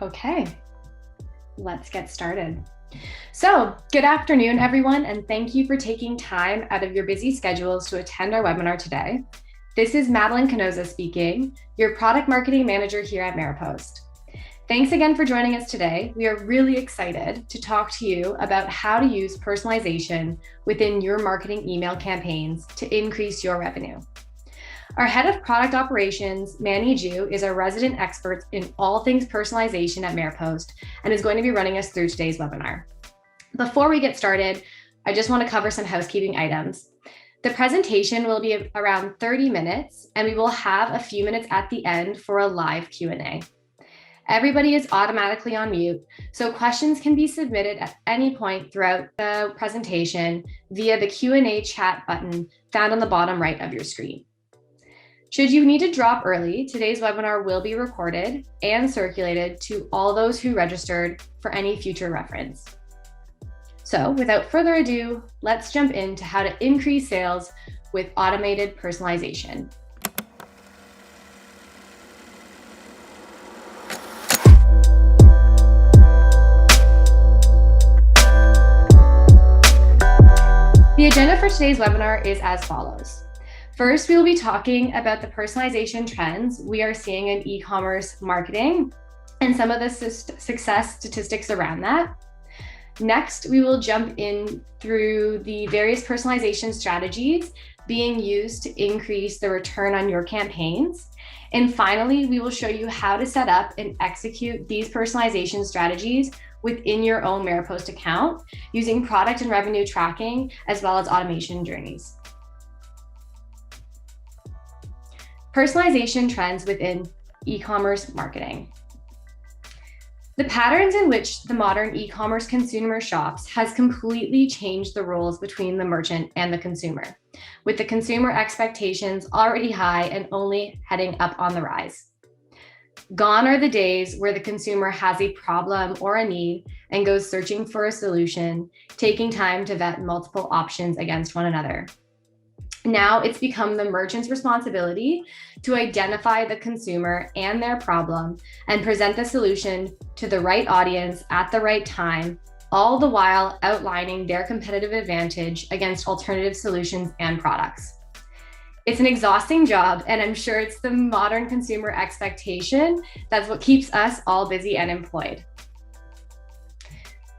Okay, let's get started. So, good afternoon, everyone, and thank you for taking time out of your busy schedules to attend our webinar today. This is Madeline Canoza speaking, your product marketing manager here at Maropost. Thanks again for joining us today. We are really excited to talk to you about how to use personalization within your marketing email campaigns to increase your revenue. Our head of product operations, Manny Ju, is our resident expert in all things personalization at Maropost and is going to be running us through today's webinar. Before we get started, I just want to cover some housekeeping items. The presentation will be around 30 minutes, and we will have a few minutes at the end for a live Q&A. Everybody is automatically on mute, so questions can be submitted at any point throughout the presentation via the Q&A chat button found on the bottom right of your screen. Should you need to drop early, today's webinar will be recorded and circulated to all those who registered for any future reference. So without further ado, let's jump into how to increase sales with automated personalization. The agenda for today's webinar is as follows. First, we will be talking about the personalization trends we are seeing in e-commerce marketing and some of the success statistics around that. Next, we will jump in through the various personalization strategies being used to increase the return on your campaigns. And finally, we will show you how to set up and execute these personalization strategies within your own Maropost account using product and revenue tracking, as well as automation journeys. Personalization trends within e-commerce marketing. The patterns in which the modern e-commerce consumer shops has completely changed the roles between the merchant and the consumer, with the consumer expectations already high and only heading up on the rise. Gone are the days where the consumer has a problem or a need and goes searching for a solution, taking time to vet multiple options against one another. Now it's become the merchant's responsibility to identify the consumer and their problem and present the solution to the right audience at the right time, all the while outlining their competitive advantage against alternative solutions and products. It's an exhausting job, and I'm sure it's the modern consumer expectation that's what keeps us all busy and employed.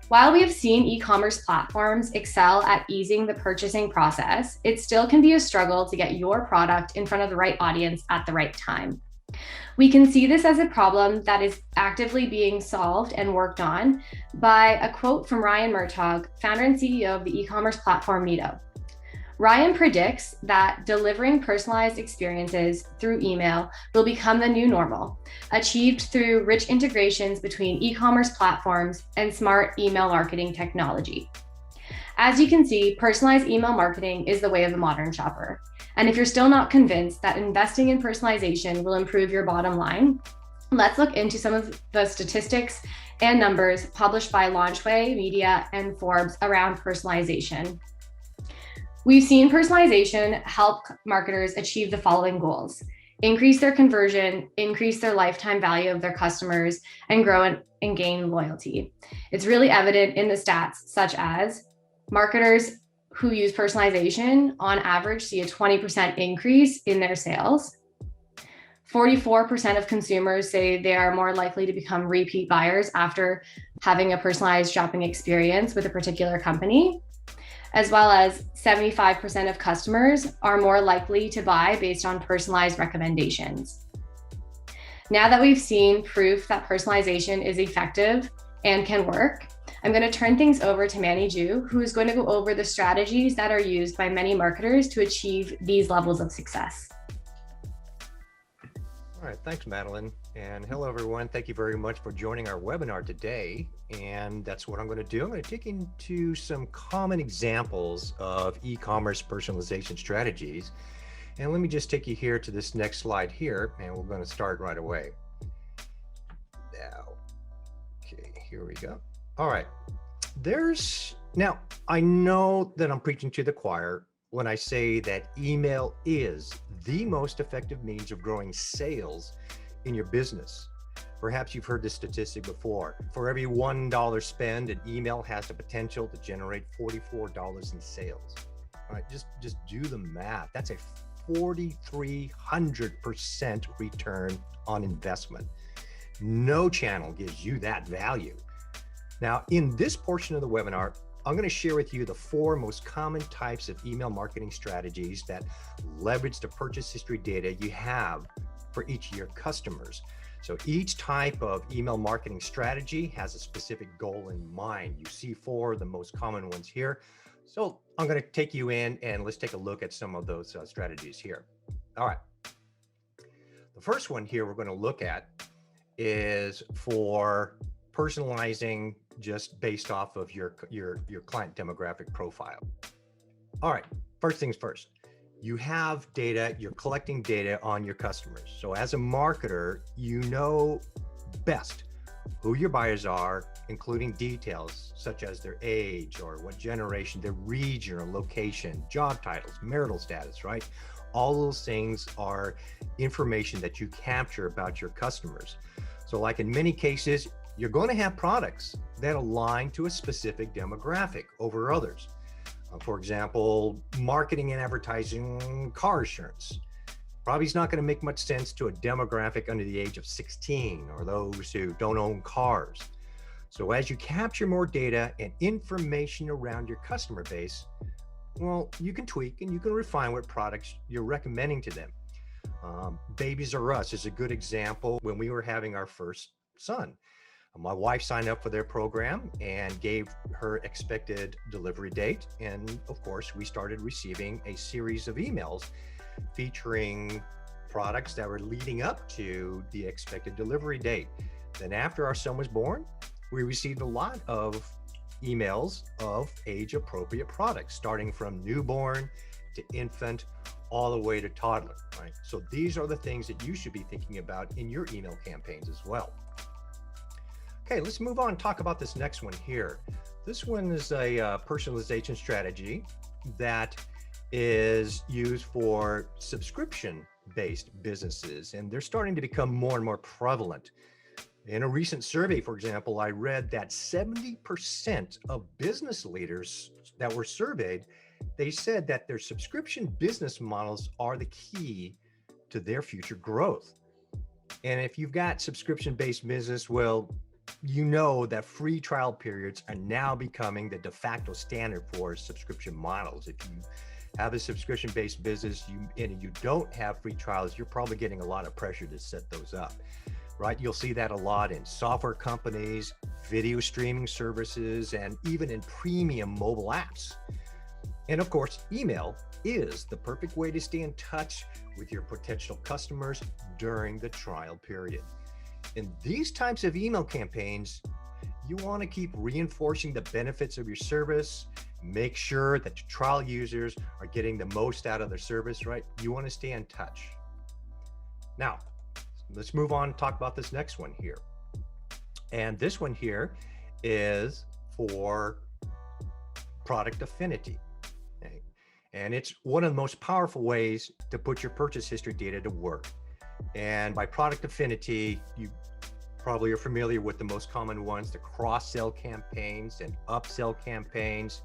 While we have seen e-commerce platforms excel at easing the purchasing process, it still can be a struggle to get your product in front of the right audience at the right time. We can see this as a problem that is actively being solved and worked on by a quote from Ryan Murtaugh, founder and CEO of the e-commerce platform Neato. Ryan predicts that delivering personalized experiences through email will become the new normal, achieved through rich integrations between e-commerce platforms and smart email marketing technology. As you can see, personalized email marketing is the way of the modern shopper. And if you're still not convinced that investing in personalization will improve your bottom line, let's look into some of the statistics and numbers published by Launchway Media and Forbes around personalization. We've seen personalization help marketers achieve the following goals: increase their conversion, increase their lifetime value of their customers, and grow and gain loyalty. It's really evident in the stats, such as marketers who use personalization on average see a 20% increase in their sales. 44% of consumers say they are more likely to become repeat buyers after having a personalized shopping experience with a particular company, as well as 75% of customers are more likely to buy based on personalized recommendations. Now that we've seen proof that personalization is effective and can work, I'm going to turn things over to Manny Ju, who is going to go over the strategies that are used by many marketers to achieve these levels of success. All right, thanks, Madeline. And hello, everyone. Thank you very much for joining our webinar today. And that's what I'm going to do. I'm going to take into some common examples of e-commerce personalization strategies. And let me just take you here to this next slide here, and we're going to start right away. Now, okay, here we go. All right, now I know that I'm preaching to the choir when I say that email is the most effective means of growing sales in your business. Perhaps you've heard this statistic before. For every $1 spent, an email has the potential to generate $44 in sales. All right, just do the math. That's a 4,300% return on investment. No channel gives you that value. Now, in this portion of the webinar, I'm going to share with you the 4 most common types of email marketing strategies that leverage the purchase history data you have for each of your customers. So each type of email marketing strategy has a specific goal in mind. You see 4 of the most common ones here. So I'm going to take you in and let's take a look at some of those strategies here. All right. The first one here we're going to look at is for personalizing just based off of your client demographic profile. All right, first things first. You have data, you're collecting data on your customers. So as a marketer, you know best who your buyers are, including details such as their age or what generation, their region or location, job titles, marital status, right? All those things are information that you capture about your customers. So like in many cases, you're going to have products that align to a specific demographic over others. For example, marketing and advertising car insurance. Probably is not going to make much sense to a demographic under the age of 16 or those who don't own cars. So as you capture more data and information around your customer base, well, you can tweak and you can refine what products you're recommending to them. Babies R Us is a good example. When we were having our first son, my wife signed up for their program and gave her expected delivery date. And of course, we started receiving a series of emails featuring products that were leading up to the expected delivery date. Then after our son was born, we received a lot of emails of age-appropriate products, starting from newborn to infant, all the way to toddler, right? So these are the things that you should be thinking about in your email campaigns as well. Okay, let's move on and talk about this next one here. This one is a personalization strategy that is used for subscription-based businesses, and they're starting to become more and more prevalent. In a recent survey, for example, I read that 70% of business leaders that were surveyed, they said that their subscription business models are the key to their future growth. And if you've got subscription-based business, well, you know that free trial periods are now becoming the de facto standard for subscription models. If you have a subscription-based business and you don't have free trials, you're probably getting a lot of pressure to set those up, right? You'll see that a lot in software companies, video streaming services, and even in premium mobile apps. And of course, email is the perfect way to stay in touch with your potential customers during the trial period. In these types of email campaigns, you want to keep reinforcing the benefits of your service, make sure that your trial users are getting the most out of their service, right? You want to stay in touch. Now, let's move on and talk about this next one here. And this one here is for product affinity. Okay? And it's one of the most powerful ways to put your purchase history data to work. And by product affinity, you probably are familiar with the most common ones, the cross-sell campaigns and upsell campaigns,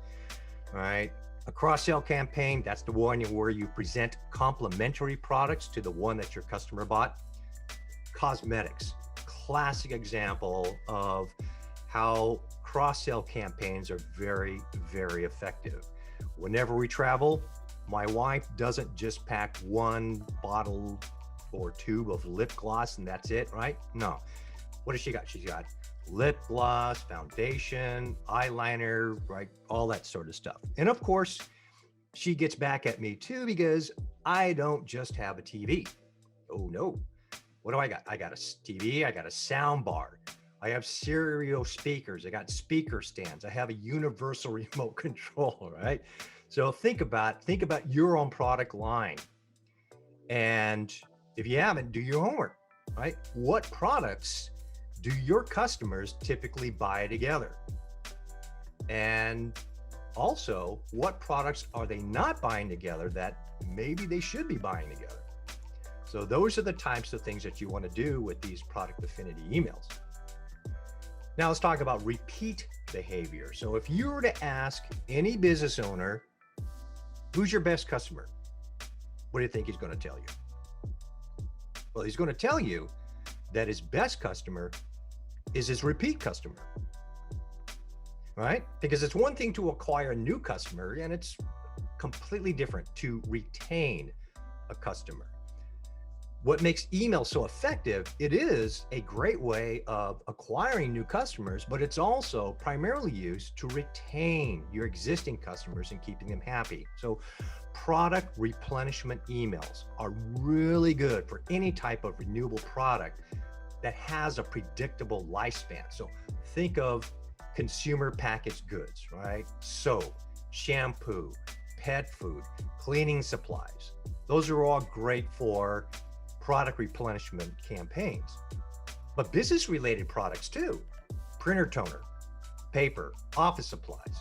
right? A cross-sell campaign, that's the one where you present complementary products to the one that your customer bought. Cosmetics, classic example of how cross-sell campaigns are very, very effective. Whenever we travel, my wife doesn't just pack one bottle or tube of lip gloss and that's it, right? No. What has she got? She's got lip gloss, foundation, eyeliner, right? All that sort of stuff. And of course, she gets back at me too because I don't just have a TV. Oh no. What do I got? I got a TV, I got a sound bar, I have stereo speakers, I got speaker stands, I have a universal remote control, right? So think about your own product line. And if you haven't, do your homework, right? What products do your customers typically buy together? And also, what products are they not buying together that maybe they should be buying together? So those are the types of things that you want to do with these product affinity emails. Now let's talk about repeat behavior. So if you were to ask any business owner, who's your best customer? What do you think he's going to tell you? Well, he's going to tell you that his best customer is his repeat customer, right? Because it's one thing to acquire a new customer, and it's completely different to retain a customer. What makes email so effective, it is a great way of acquiring new customers, but it's also primarily used to retain your existing customers and keeping them happy. So product replenishment emails are really good for any type of renewable product that has a predictable lifespan. So think of consumer packaged goods, right? Soap, shampoo, pet food, cleaning supplies. Those are all great for product replenishment campaigns. But business related products too, printer toner, paper, office supplies.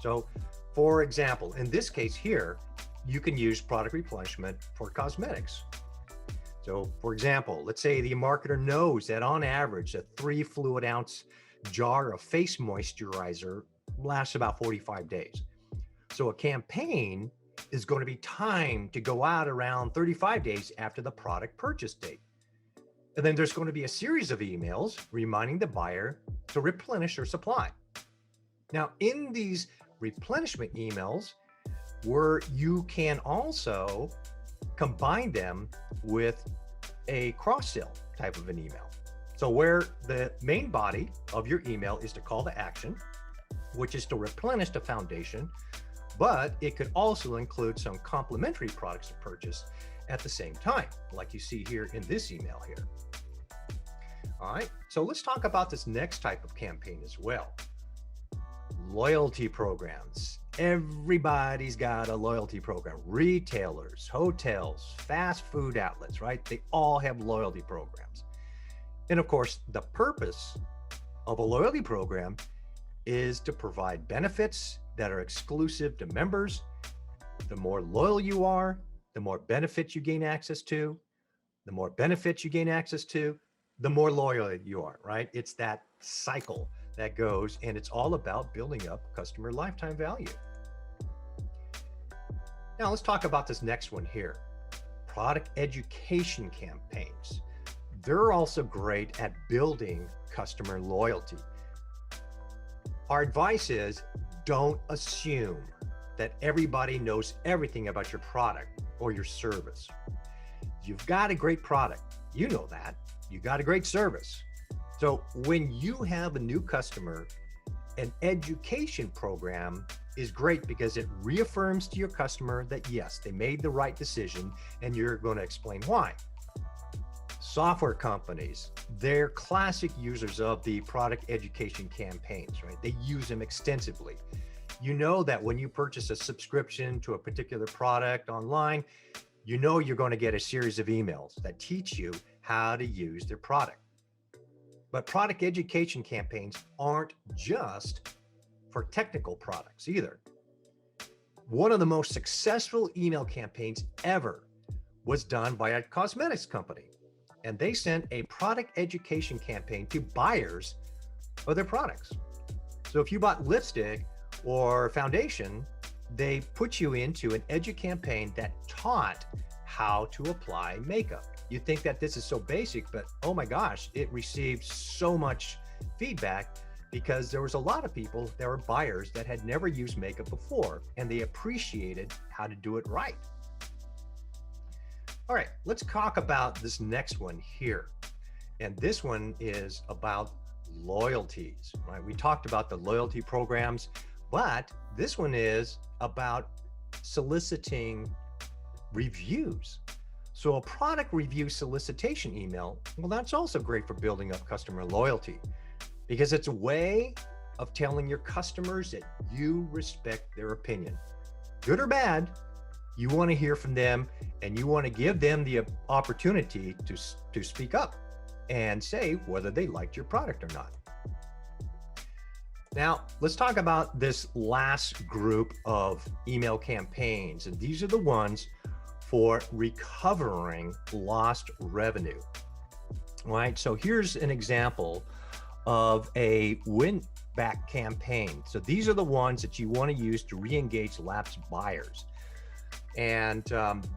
So for example, in this case here, you can use product replenishment for cosmetics. So for example, let's say the marketer knows that on average, a 3 fluid ounce jar of face moisturizer lasts about 45 days. So a campaign is going to be timed to go out around 35 days after the product purchase date. And then there's going to be a series of emails reminding the buyer to replenish their supply. Now, in these replenishment emails, where you can also combine them with a cross-sell type of an email. So where the main body of your email is the call to action, which is to replenish the foundation, but it could also include some complementary products to purchase at the same time, like you see here in this email here. All right, so let's talk about this next type of campaign as well. Loyalty programs. Everybody's got a loyalty program. Retailers, hotels, fast food outlets, right? They all have loyalty programs. And of course, the purpose of a loyalty program is to provide benefits that are exclusive to members. The more loyal you are, the more benefits you gain access to. The more benefits you gain access to, the more loyal you are, right? It's that cycle that goes, and it's all about building up customer lifetime value. Now let's talk about this next one here. Product education campaigns. They're also great at building customer loyalty. Our advice is don't assume that everybody knows everything about your product or your service. You've got a great product, you know that. You got a great service. So when you have a new customer, an education program is great because it reaffirms to your customer that yes, they made the right decision, and you're going to explain why. Software companies, they're classic users of the product education campaigns, right? They use them extensively. You know that when you purchase a subscription to a particular product online, you know you're going to get a series of emails that teach you how to use their product. But product education campaigns aren't just for technical products either. One of the most successful email campaigns ever was done by a cosmetics company. And they sent a product education campaign to buyers of their products. So if you bought lipstick or foundation, they put you into an edu campaign that taught how to apply makeup. You think that this is so basic, but oh my gosh, it received so much feedback because there was a lot of people that were buyers that had never used makeup before, and they appreciated how to do it right. All right, let's talk about this next one here. And this one is about loyalties, right? We talked about the loyalty programs, but this one is about soliciting reviews. So a product review solicitation email, well, that's also great for building up customer loyalty because it's a way of telling your customers that you respect their opinion. Good or bad, you want to hear from them and you want to give them the opportunity to speak up and say whether they liked your product or not. Now, let's talk about this last group of email campaigns. And these are the ones for recovering lost revenue. Right, so here's an example of a win-back campaign. So these are the ones that you want to use to re-engage lapsed buyers. And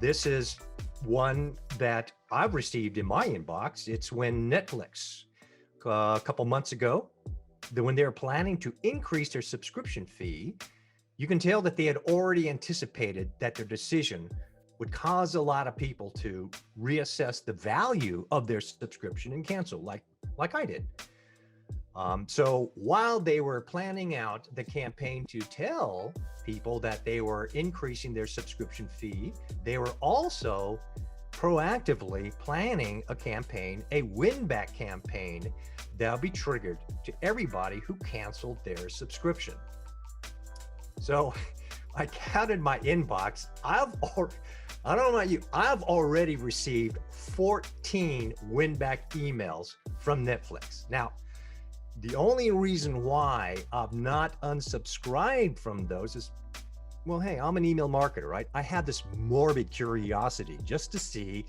this is one that I've received in my inbox. It's when Netflix, a couple months ago, when they were planning to increase their subscription fee, you can tell that they had already anticipated that their decision would cause a lot of people to reassess the value of their subscription and cancel, like I did. So while they were planning out the campaign to tell people that they were increasing their subscription fee, they were also proactively planning a campaign, a win-back campaign that'll be triggered to everybody who canceled their subscription. So I counted my inbox. I don't know about you, I've already received 14 win-back emails from Netflix. Now, the only reason why I've not unsubscribed from those is, well, hey, I'm an email marketer, right? I have this morbid curiosity just to see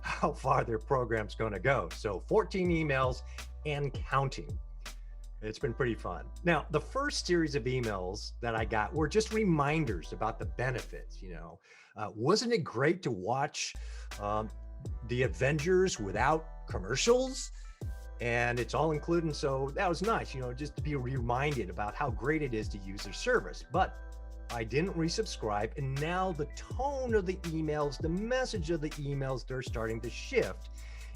how far their program's going to go. So 14 emails and counting. It's been pretty fun. Now, the first series of emails that I got were just reminders about the benefits. Wasn't it great to watch the Avengers without commercials? And it's all included. So that was nice, just to be reminded about how great it is to use their service. But I didn't resubscribe. And now the tone of the emails, the message of the emails, they're starting to shift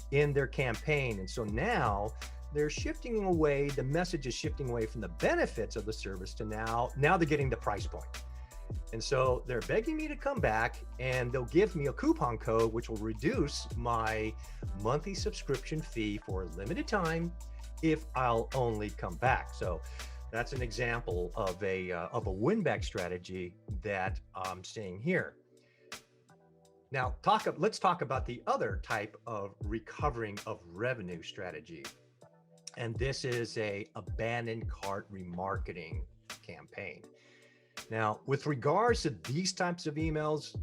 in their campaign. And so now they're shifting away, the message is shifting away from the benefits of the service to now they're getting the price point. And so they're begging me to come back, and they'll give me a coupon code, which will reduce my monthly subscription fee for a limited time if I'll only come back. So that's an example of a win-back strategy that I'm seeing here. Now, let's talk about the other type of recovering of revenue strategy. And this is a abandoned cart remarketing campaign. Now, with regards to these types of emails,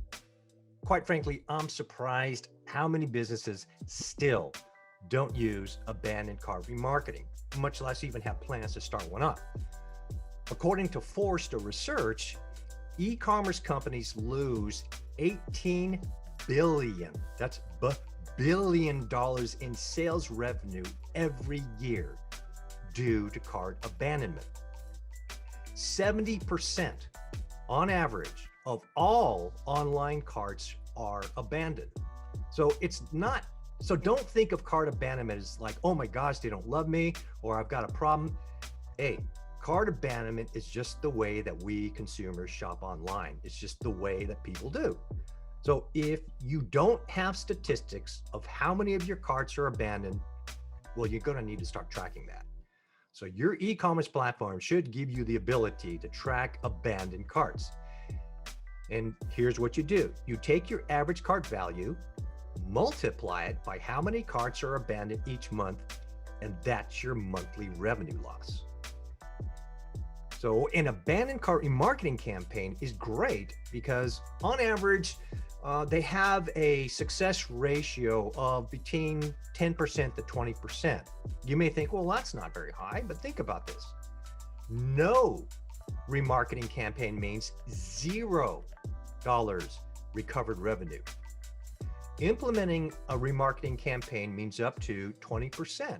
quite frankly, I'm surprised how many businesses still don't use abandoned cart remarketing, much less even have plans to start one up. According to Forrester Research, e-commerce companies lose $18 billion, that's billion dollars in sales revenue every year due to cart abandonment. 70% on average of all online carts are abandoned. So don't think of cart abandonment as like, oh my gosh, they don't love me, or I've got a problem. Hey, cart abandonment is just the way that we consumers shop online. It's just the way that people do. So if you don't have statistics of how many of your carts are abandoned, well, you're going to need to start tracking that. So your e-commerce platform should give you the ability to track abandoned carts. And here's what you do. You take your average cart value, multiply it by how many carts are abandoned each month, and that's your monthly revenue loss. So an abandoned cart remarketing campaign is great because on average, they have a success ratio of between 10% to 20%. You may think, well, that's not very high, but think about this. No remarketing campaign means $0 recovered revenue. Implementing a remarketing campaign means up to 20%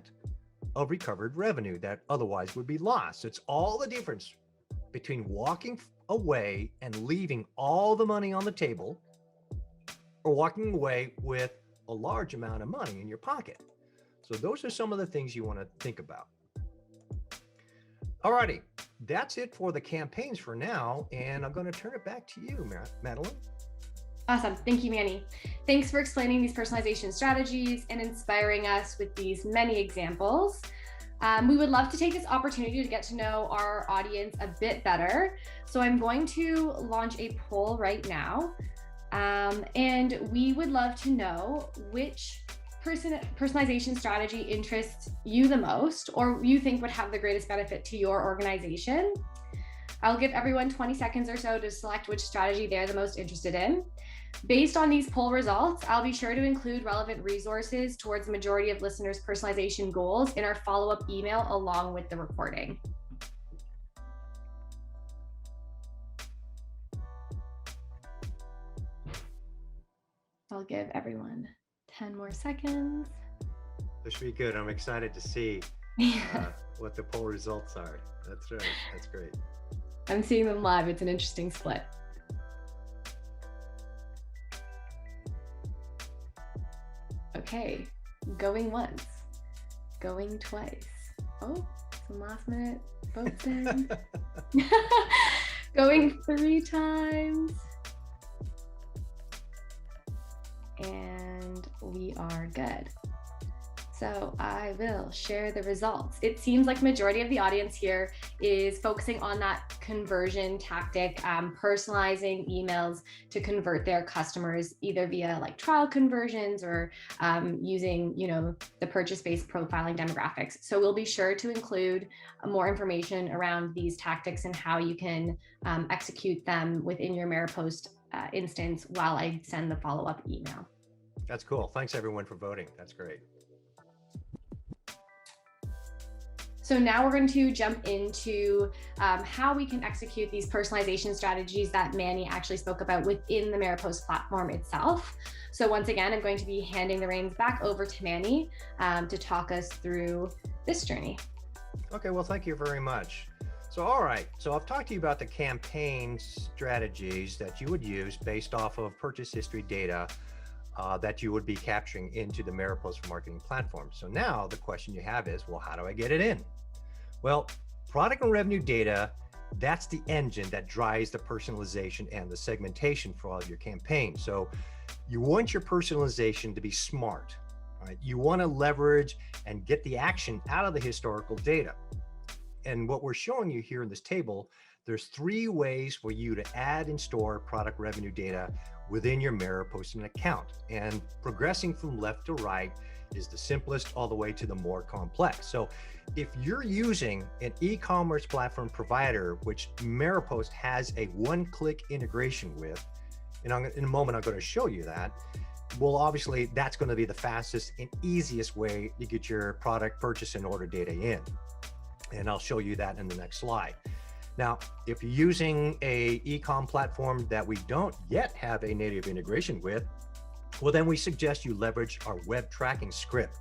of recovered revenue that otherwise would be lost. It's all the difference between walking away and leaving all the money on the table or walking away with a large amount of money in your pocket. So those are some of the things you want to think about. Alrighty, that's it for the campaigns for now, and I'm going to turn it back to you, Madeline. Awesome. Thank you, Manny. Thanks for explaining these personalization strategies and inspiring us with these many examples. We would love to take this opportunity to get to know our audience a bit better. So I'm going to launch a poll right now. And we would love to know which personalization strategy interests you the most, or you think would have the greatest benefit to your organization. I'll give everyone 20 seconds or so to select which strategy they're the most interested in. Based on these poll results, I'll be sure to include relevant resources towards the majority of listeners' personalization goals in our follow-up email along with the recording. I'll give everyone 10 more seconds. This should be good. I'm excited to see what the poll results are. That's right. That's great. I'm seeing them live. It's an interesting split. Okay, going once, going twice. Oh, some last minute votes in. Going 3 times. And we are good. So I will share the results. It seems like majority of the audience here is focusing on that conversion tactic, personalizing emails to convert their customers either via like trial conversions or using, the purchase-based profiling demographics. So we'll be sure to include more information around these tactics and how you can execute them within your Maropost instance while I send the follow-up email. That's cool. Thanks everyone for voting. That's great. So now we're going to jump into how we can execute these personalization strategies that Manny actually spoke about within the Maropost platform itself. So once again, I'm going to be handing the reins back over to Manny to talk us through this journey. Okay, well, thank you very much. So, all right, so I've talked to you about the campaign strategies that you would use based off of purchase history data that you would be capturing into the Maropost marketing platform. So now the question you have is, well, how do I get it in? Well, product and revenue data, that's the engine that drives the personalization and the segmentation for all of your campaigns. So you want your personalization to be smart, right? You want to leverage and get the action out of the historical data. And what we're showing you here in this table, there's 3 ways for you to add and store product revenue data within your Maropost account. And progressing from left to right is the simplest all the way to the more complex. So if you're using an e-commerce platform provider, which Maropost has a one-click integration with, and in a moment, I'm going to show you that, well, obviously that's going to be the fastest and easiest way to get your product purchase and order data in. And I'll show you that in the next slide. Now, if you're using a e-com platform that we don't yet have a native integration with, well, then we suggest you leverage our web tracking script.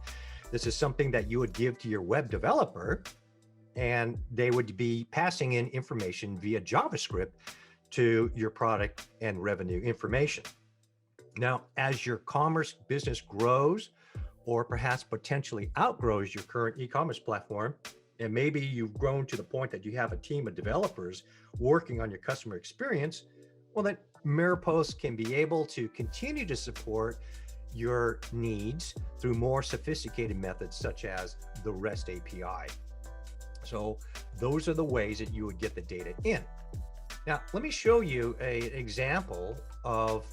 This is something that you would give to your web developer, and they would be passing in information via JavaScript to your product and revenue information. Now, as your commerce business grows, or perhaps potentially outgrows your current e-commerce platform, and maybe you've grown to the point that you have a team of developers working on your customer experience, well, then Maropost can be able to continue to support your needs through more sophisticated methods such as the REST API. So those are the ways that you would get the data in. Now, let me show you an example of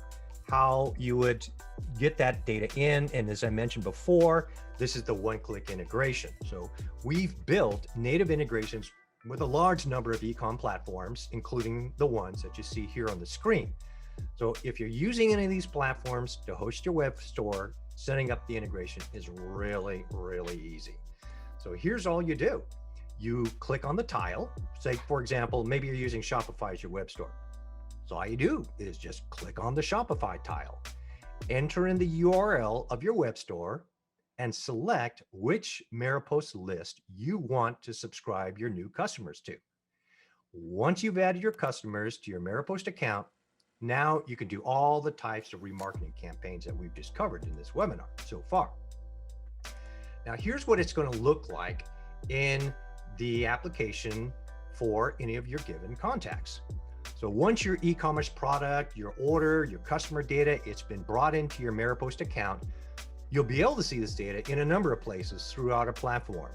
how you would get that data in. And as I mentioned before, this is the one-click integration. So we've built native integrations with a large number of e-com platforms, including the ones that you see here on the screen. So if you're using any of these platforms to host your web store, setting up the integration is really, really easy. So here's all you do. You click on the tile. Say, for example, maybe you're using Shopify as your web store. So all you do is just click on the Shopify tile, enter in the URL of your web store, and select which Maropost list you want to subscribe your new customers to. Once you've added your customers to your Maropost account, now you can do all the types of remarketing campaigns that we've just covered in this webinar so far. Now, here's what it's going to look like in the application for any of your given contacts. So once your e-commerce product, your order, your customer data, it's been brought into your Maropost account, you'll be able to see this data in a number of places throughout our platform.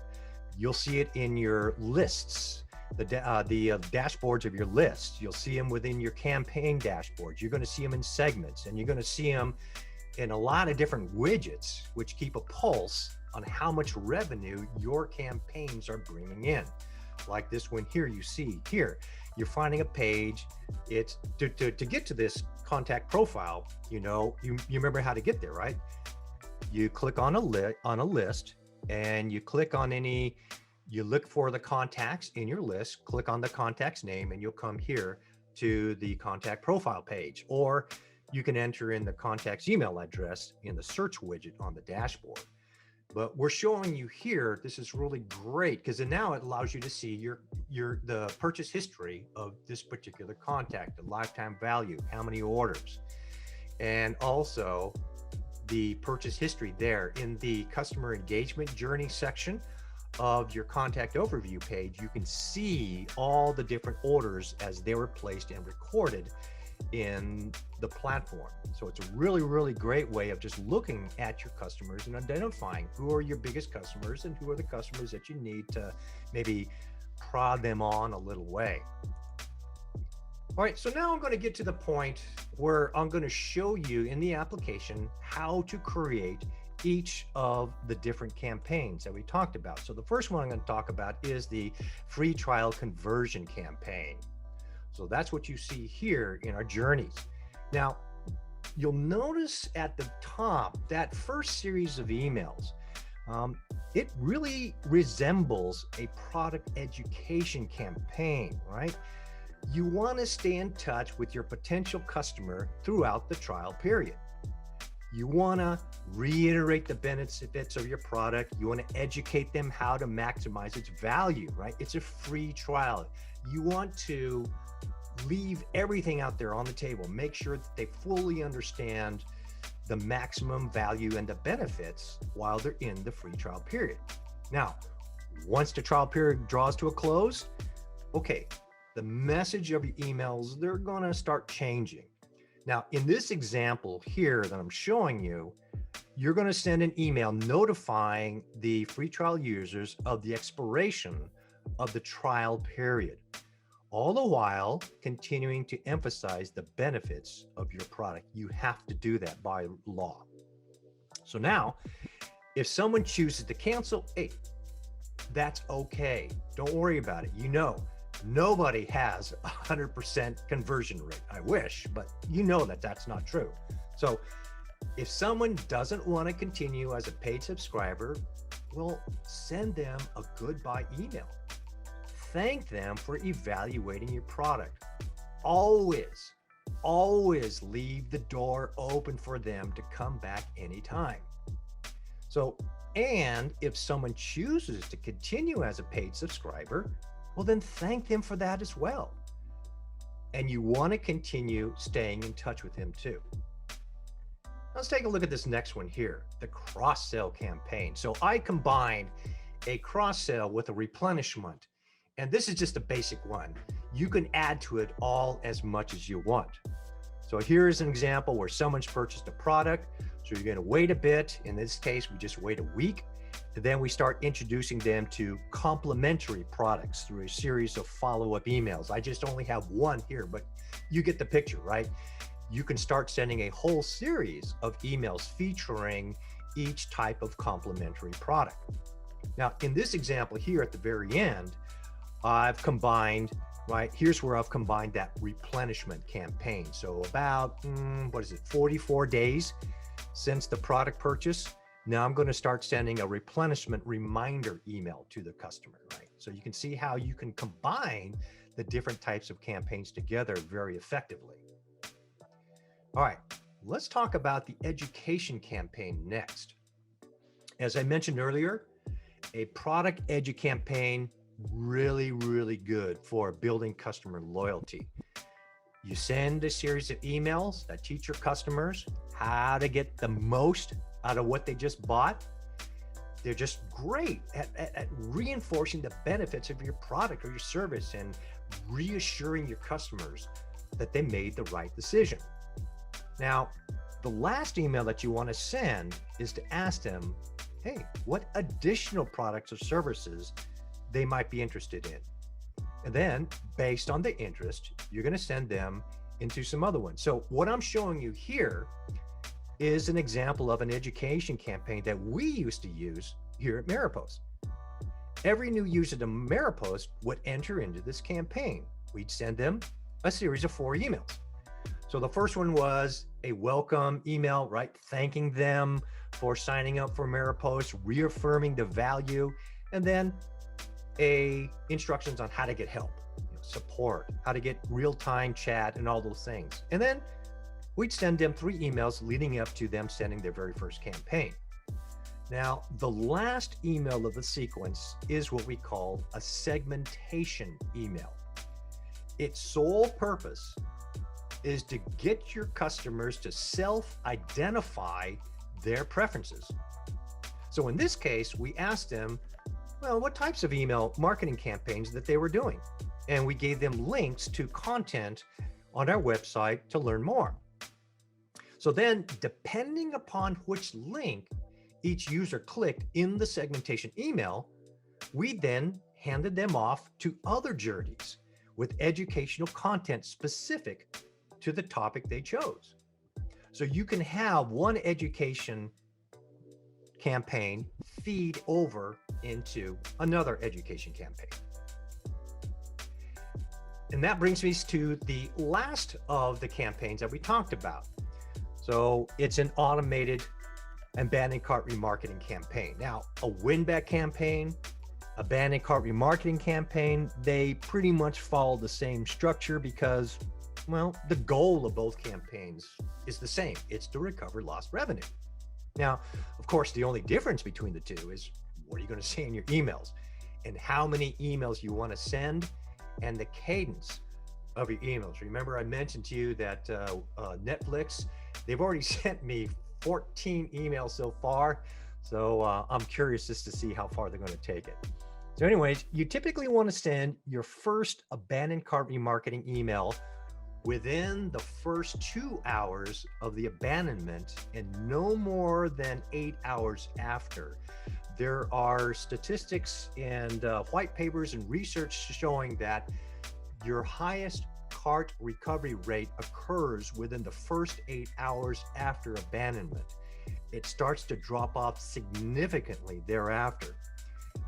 You'll see it in your lists, the dashboards of your lists. You'll see them within your campaign dashboards. You're going to see them in segments, and you're going to see them in a lot of different widgets, which keep a pulse on how much revenue your campaigns are bringing in. like this one here. You see here, you're finding a page. It's to get to this contact profile, you remember how to get there, right? You click on a list, and you click on you look for the contacts in your list, click on the contact's name, and you'll come here to the contact profile page. Or you can enter in the contact's email address in the search widget on the dashboard. But we're showing you here, this is really great because now it allows you to see the purchase history of this particular contact, the lifetime value, how many orders, and also the purchase history there in the customer engagement journey section of your contact overview page. You can see all the different orders as they were placed and recorded in the platform. So it's a really, really great way of just looking at your customers and identifying who are your biggest customers and who are the customers that you need to maybe prod them on a little way. All right, so now I'm going to get to the point where I'm going to show you in the application how to create each of the different campaigns that we talked about. So the first one I'm going to talk about is the free trial conversion campaign. So that's what you see here in our journeys. Now, you'll notice at the top, that first series of emails, it really resembles a product education campaign, right? You want to stay in touch with your potential customer throughout the trial period. You want to reiterate the benefits of your product. You want to educate them how to maximize its value, right? It's a free trial. You want to leave everything out there on the table. Make sure that they fully understand the maximum value and the benefits while they're in the free trial period. Now, once the trial period draws to a close, okay, the message of your emails, they're going to start changing. Now, in this example here that I'm showing you, you're going to send an email notifying the free trial users of the expiration of the trial period, all the while continuing to emphasize the benefits of your product. You have to do that by law. So now, if someone chooses to cancel, hey, that's okay. Don't worry about it. Nobody has 100% conversion rate. I wish, but that that's not true. So if someone doesn't want to continue as a paid subscriber, well, send them a goodbye email. Thank them for evaluating your product. Always leave the door open for them to come back anytime. So, and if someone chooses to continue as a paid subscriber, well, then thank them for that as well. And you want to continue staying in touch with them too. Let's take a look at this next one here, the cross-sell campaign. So I combined a cross-sell with a replenishment, and this is just a basic one. You can add to it all as much as you want. So here's an example where someone's purchased a product. So you're going to wait a bit. In this case, we just wait a week. And then we start introducing them to complementary products through a series of follow-up emails. I just only have one here, but you get the picture, right? You can start sending a whole series of emails featuring each type of complementary product. Now, in this example here at the very end, I've combined, right? Here's where I've combined that replenishment campaign. So about, 44 days since the product purchase. Now I'm going to start sending a replenishment reminder email to the customer, right? So you can see how you can combine the different types of campaigns together very effectively. All right, let's talk about the education campaign next. As I mentioned earlier, a product edu campaign, really, really good for building customer loyalty. You send a series of emails that teach your customers how to get the most out of what they just bought. They're just great at reinforcing the benefits of your product or your service and reassuring your customers that they made the right decision. Now, the last email that you want to send is to ask them, hey, what additional products or services they might be interested in. And then based on the interest, you're going to send them into some other ones. So what I'm showing you here is an example of an education campaign that we used to use here at Maropost. every new user to Maropost would enter into this campaign. We'd send them a series of 4 emails. So the first one was a welcome email, right? Thanking them for signing up for Maropost, reaffirming the value, and then instructions on how to get help, support, how to get real-time chat and all those things. And then we'd send them 3 emails leading up to them sending their very first campaign. Now, the last email of the sequence is what we call a segmentation email. Its sole purpose is to get your customers to self-identify their preferences. So in this case, we asked them, well, what types of email marketing campaigns that they were doing. And we gave them links to content on our website to learn more. So then, depending upon which link each user clicked in the segmentation email, we then handed them off to other journeys with educational content specific to the topic they chose. So you can have one education campaign feed over into another education campaign. And that brings me to the last of the campaigns that we talked about. So it's an automated abandoned cart remarketing campaign. Now, a win-back campaign, abandoned cart remarketing campaign, they pretty much follow the same structure because, well, the goal of both campaigns is the same. It's to recover lost revenue. Now, of course, the only difference between the two is what are you going to say in your emails and how many emails you want to send and the cadence of your emails. Remember, I mentioned to you that Netflix, they've already sent me 14 emails so far. So I'm curious just to see how far they're going to take it. So anyways, you typically want to send your first abandoned cart remarketing email within the first 2 hours of the abandonment and no more than 8 hours after. There are statistics and white papers and research showing that your highest cart recovery rate occurs within the first 8 hours after abandonment. It starts to drop off significantly thereafter.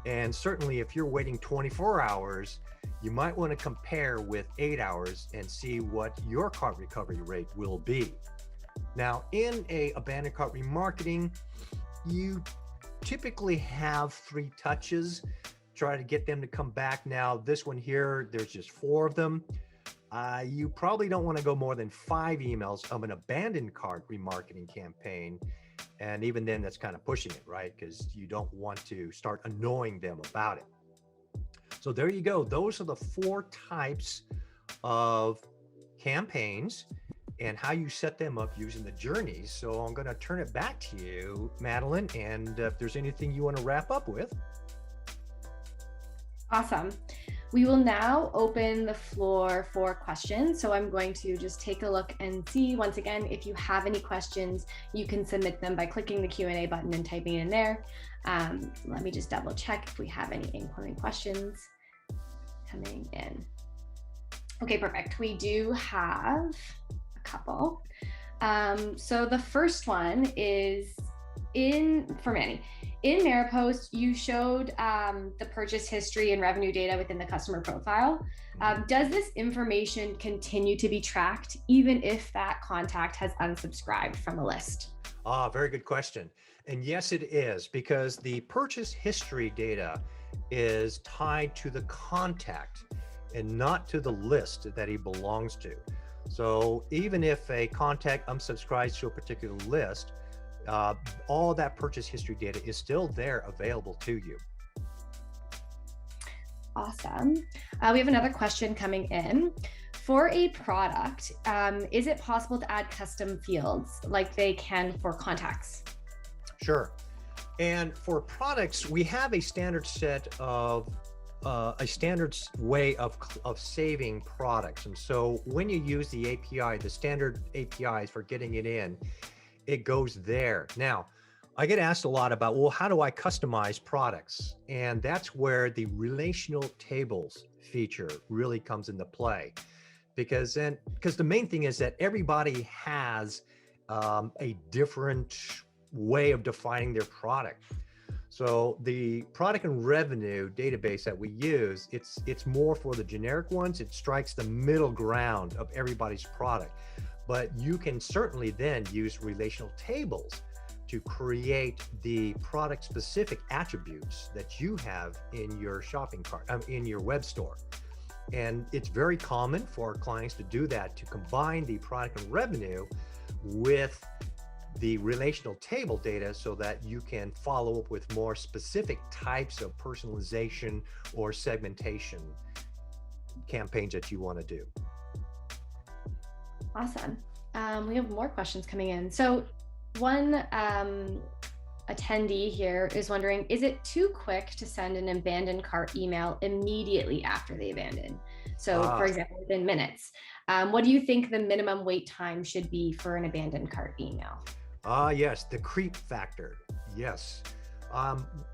And certainly if you're waiting 24 hours, you might want to compare with 8 hours and see what your cart recovery rate will be. Now, in a abandoned cart remarketing, you typically have 3 touches, try to get them to come back. Now, this one here, there's just 4 of them. You probably don't want to go more than 5 emails of an abandoned cart remarketing campaign. And even then, that's kind of pushing it, right? Because you don't want to start annoying them about it. So there you go. Those are the 4 types of campaigns and how you set them up using the journeys. So I'm going to turn it back to you, Madeline, and if there's anything you want to wrap up with. Awesome. We will now open the floor for questions. So I'm going to just take a look and see, once again, if you have any questions, you can submit them by clicking the Q&A button and typing it in there. Let me just double check if we have any incoming questions coming in. Okay, perfect. We do have a couple. So the first one is for Manny. In Maropost, you showed the purchase history and revenue data within the customer profile. Does this information continue to be tracked even if that contact has unsubscribed from a list? Very good question. And yes, it is, because the purchase history data is tied to the contact and not to the list that he belongs to. So even if a contact unsubscribes to a particular list, all of that purchase history data is still there available to you. Awesome. We have another question coming in. For a product, is it possible to add custom fields like they can for contacts? Sure. And for products, we have a standard set of a standard way of saving products. And so when you use the API, the standard APIs for getting it in, it goes there. Now, I get asked a lot about, well, how do I customize products? And that's where the relational tables feature really comes into play. Because the main thing is that everybody has a different way of defining their product. So the product and revenue database that we use, it's more for the generic ones. It strikes the middle ground of everybody's product. But you can certainly then use relational tables to create the product specific attributes that you have in your shopping cart, in your web store. And it's very common for clients to do that, to combine the product and revenue with the relational table data so that you can follow up with more specific types of personalization or segmentation campaigns that you want to do. Awesome. We have more questions coming in. So one attendee here is wondering, is it too quick to send an abandoned cart email immediately after they abandon? So for example, within minutes. What do you think the minimum wait time should be for an abandoned cart email? Yes, the creep factor. Yes.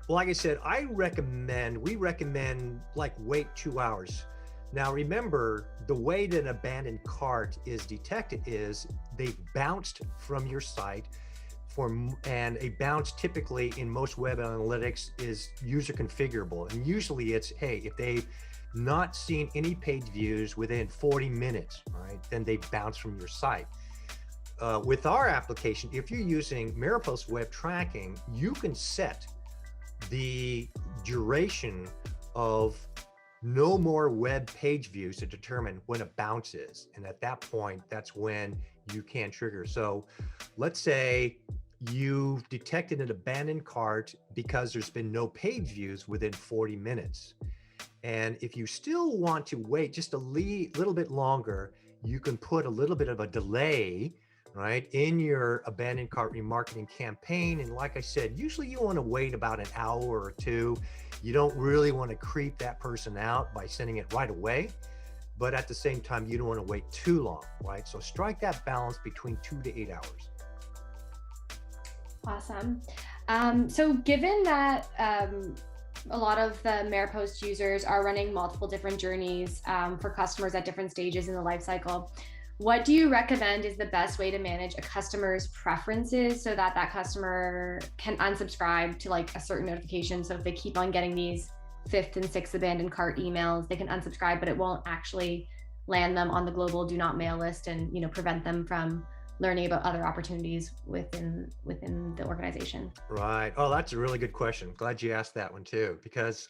Like I said, we recommend like wait 2 hours. Now remember, the way that an abandoned cart is detected is they've bounced from your site, and a bounce typically in most web analytics is user configurable. And usually it's, hey, if they've not seen any page views within 40 minutes, right, then they bounce from your site. With our application, if you're using Maropost web tracking, you can set the duration of no more web page views to determine when a bounce is. And at that point, that's when you can trigger. So let's say you've detected an abandoned cart because there's been no page views within 40 minutes. And if you still want to wait just a little bit longer, you can put a little bit of a delay, right, in your abandoned cart remarketing campaign. And like I said, usually you want to wait about an hour or two. You don't really want to creep that person out by sending it right away. But at the same time, you don't want to wait too long, right? So strike that balance between 2 to 8 hours. Awesome. So given that a lot of the Maropost users are running multiple different journeys for customers at different stages in the life cycle, what do you recommend is the best way to manage a customer's preferences so that that customer can unsubscribe to like a certain notification? So if they keep on getting these 5th and 6th abandoned cart emails, they can unsubscribe, but it won't actually land them on the global do not mail list and, you know, prevent them from learning about other opportunities within the organization. Right. Oh, that's a really good question. Glad you asked that one too, because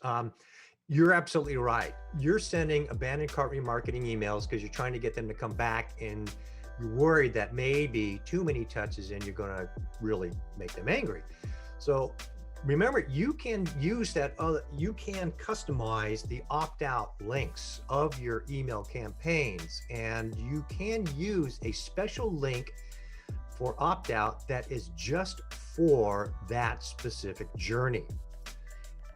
you're absolutely right. You're sending abandoned cart remarketing emails because you're trying to get them to come back, and you're worried that maybe too many touches and you're going to really make them angry. So remember, you can use that you can customize the opt-out links of your email campaigns, and you can use a special link for opt-out that is just for that specific journey.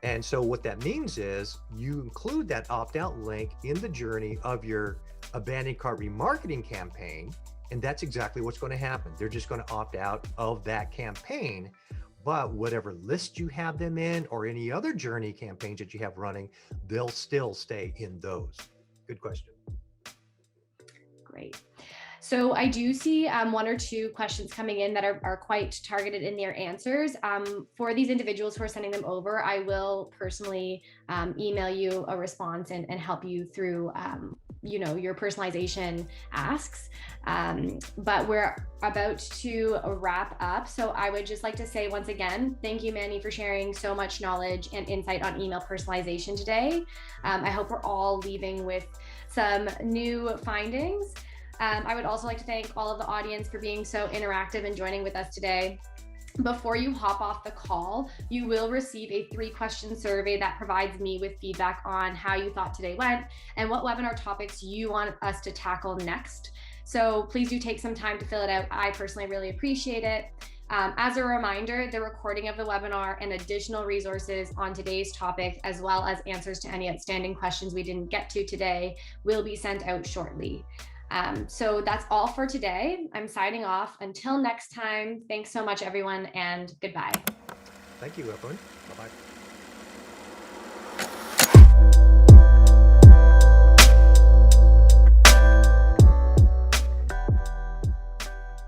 And so what that means is you include that opt-out link in the journey of your abandoned cart remarketing campaign, and that's exactly what's going to happen. They're just going to opt out of that campaign. But whatever list you have them in or any other journey campaigns that you have running, they'll still stay in those. Good question. Great. So I do see 1 or 2 questions coming in that are quite targeted in their answers. For these individuals who are sending them over, I will personally email you a response and help you through you know, your personalization asks. But we're about to wrap up. So I would just like to say once again, thank you, Manny, for sharing so much knowledge and insight on email personalization today. I hope we're all leaving with some new findings. I would also like to thank all of the audience for being so interactive and joining with us today. Before you hop off the call, you will receive a 3-question survey that provides me with feedback on how you thought today went and what webinar topics you want us to tackle next. So please do take some time to fill it out. I personally really appreciate it. As a reminder, the recording of the webinar and additional resources on today's topic, as well as answers to any outstanding questions we didn't get to today, will be sent out shortly. So that's all for today. I'm signing off. Until next time, thanks so much, everyone, and goodbye. Thank you, everyone. Bye-bye.